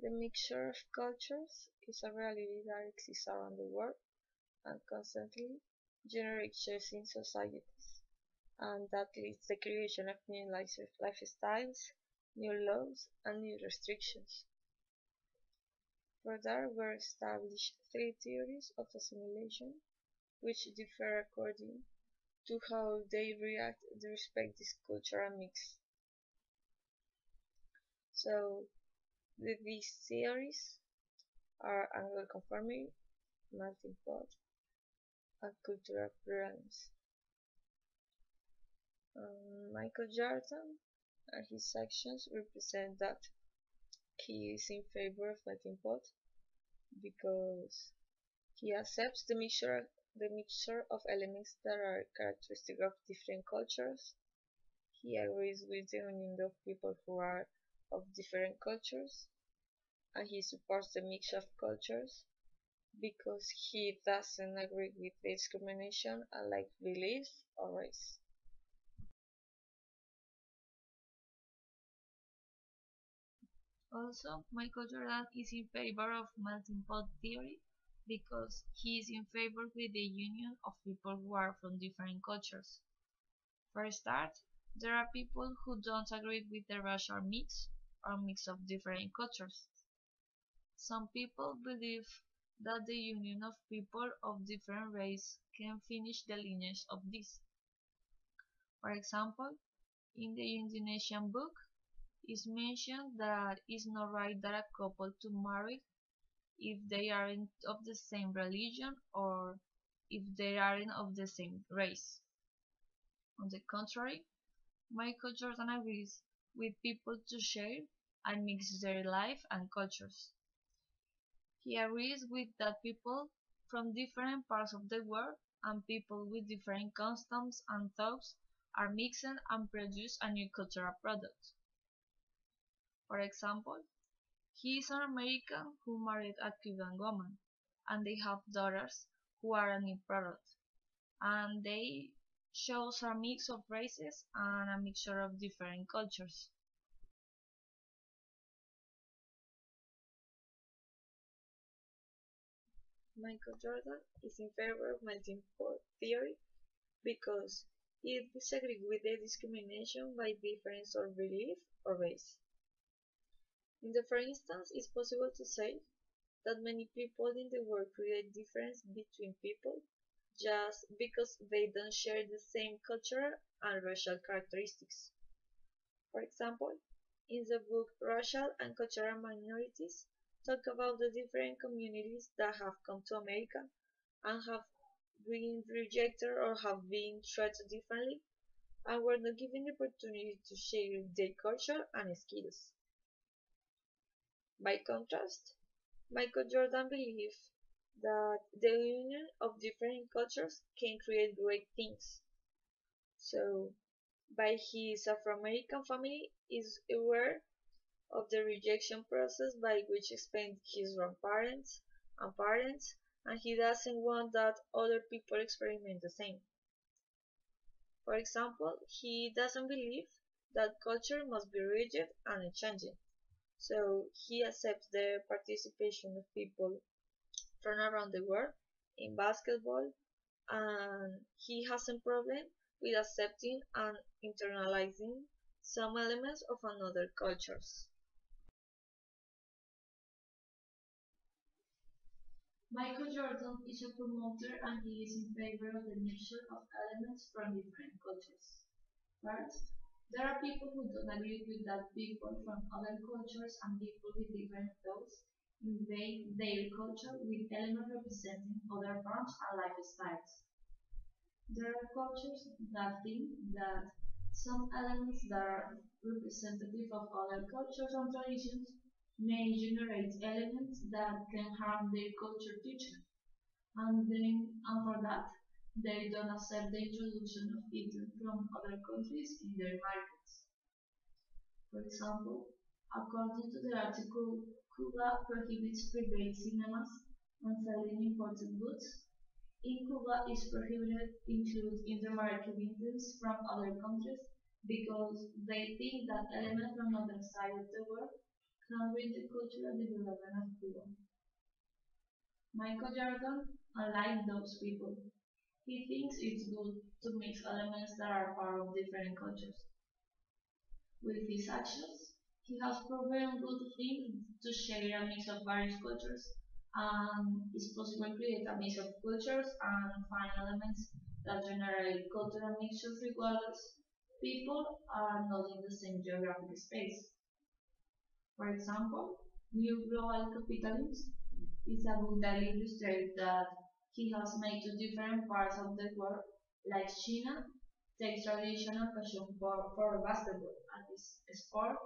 The mixture of cultures is a reality that exists around the world and constantly generates change in societies, and that leads to the creation of new lifestyles, new laws, and new restrictions. Further were established three theories of assimilation, which differ according to how they react to respective cultural mix. So these theories are Anglo-conforming, melting pot, and cultural pluralism. Michael Jordan and his actions represent that he is in favor of melting pot because he accepts the mixture of elements that are characteristic of different cultures. He agrees with the union of people who are of different cultures, and he supports the mix of cultures because he doesn't agree with discrimination unlike belief or race. Also, Michael Jordan is in favor of melting pot theory because he is in favor with the union of people who are from different cultures. For a start, there are people who don't agree with the racial mix or mix of different cultures. Some people believe that the union of people of different race can finish the lineage of this. For example, in the Indonesian book, is mentioned that it's not right that a couple to marry if they aren't of the same religion or if they aren't of the same race. On the contrary, Michael Jordan agrees with people to share and mix their life and cultures. He agrees with that people from different parts of the world and people with different customs and thoughts are mixed and produce a new cultural product. For example, he is an American who married a Cuban woman, and they have daughters who are a new product, and they shows a mix of races and a mixture of different cultures. Michael Jordan is in favor of melting pot theory because he disagrees with the discrimination by difference of belief or race. In the first instance, it's possible to say that many people in the world create difference between people just because they don't share the same cultural and racial characteristics. For example, in the book Racial and Cultural Minorities, talk about the different communities that have come to America and have been rejected or have been treated differently and were not given the opportunity to share their culture and skills. By contrast, Michael Jordan believed that the union of different cultures can create great things. So, by his Afro-American family is aware of the rejection process by which explained his grandparents and parents, and he doesn't want that other people experiment the same. For example, he doesn't believe that culture must be rigid and unchanging, so he accepts the participation of people from around the world in basketball, and he has a problem with accepting and internalizing some elements of another cultures. Michael Jordan is a promoter and he is in favor of the mixture of elements from different cultures. First, there are people who don't agree with that people from other cultures and people with different thoughts invade their culture with elements representing other forms and lifestyles. There are cultures that think that some elements that are representative of other cultures and traditions may generate elements that can harm their culture future, and for that, they don't accept the introduction of people from other countries in their markets. For example, according to the article, Cuba prohibits private cinemas and selling imported goods. In Cuba, it's prohibited include in the market items from other countries because they think that elements from other side of the world can read the cultural development of people. Michael Jordan, unlike those people, he thinks it's good to mix elements that are part of different cultures. With his actions, he has proven good things to share a mix of various cultures, and it's possible to create a mix of cultures and find elements that generate cultural mixtures regardless people are not in the same geographic space. For example, New Global Capitalism is a book that illustrates that he has made to different parts of the world, like China, takes traditional passion for basketball, and this sport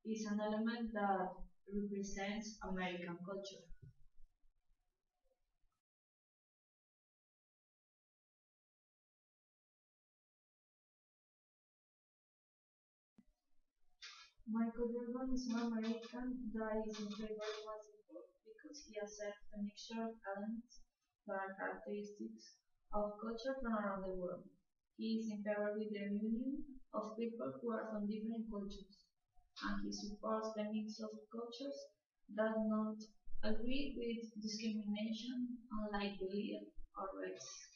is an element that represents American culture. Michael Jordan is more American that is in favor of basketball because he accepts a mixture of elements that are characteristics of culture from around the world. He is in favor with the reunion of people who are from different cultures, and he supports the mix of cultures that not agree with discrimination unlike belief or race.